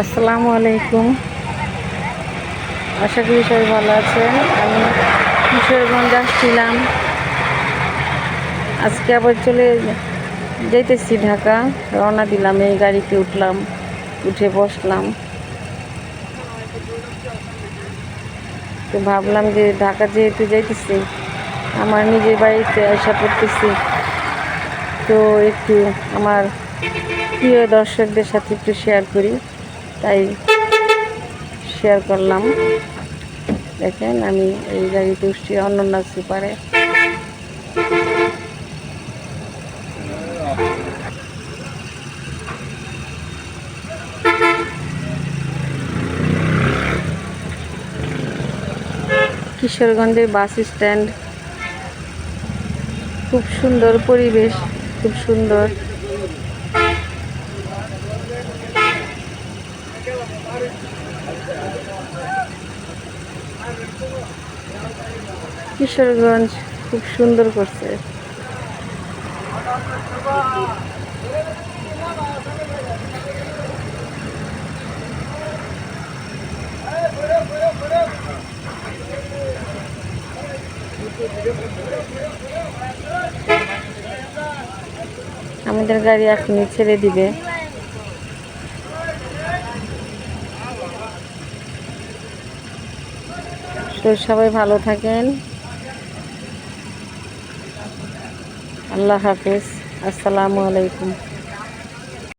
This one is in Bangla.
আসসালামু আলাইকুম। আশা করি সবাই ভালো আছেন। আমি কিশোরগঞ্জ আসছিলাম, আজকে আবার চলে যাইতেছি ঢাকা। রওনা দিলাম, এই গাড়িতে উঠলাম, উঠে বসলাম। তো ভাবলাম যে ঢাকা যেহেতু যাইতেছি, আমার নিজের বাড়িতে আসা পড়তেছি, তো একটু আমার প্রিয় দর্শকদের সাথে একটু শেয়ার করি, তাই শেয়ার করলাম। দেখেন আমি এই গাড়িতে উঠছি অনন্যা সুপারে। কিশোরগঞ্জের বাস স্ট্যান্ড, খুব সুন্দর পরিবেশ, খুব সুন্দর। কিশোরগঞ্জ খুব সুন্দর করছে। আমাদের গাড়ি এখনই ছেড়ে দিবে। তো সবাই ভালো থাকেন। আল্লাহ হাফেজ। আসসালামু আলাইকুম।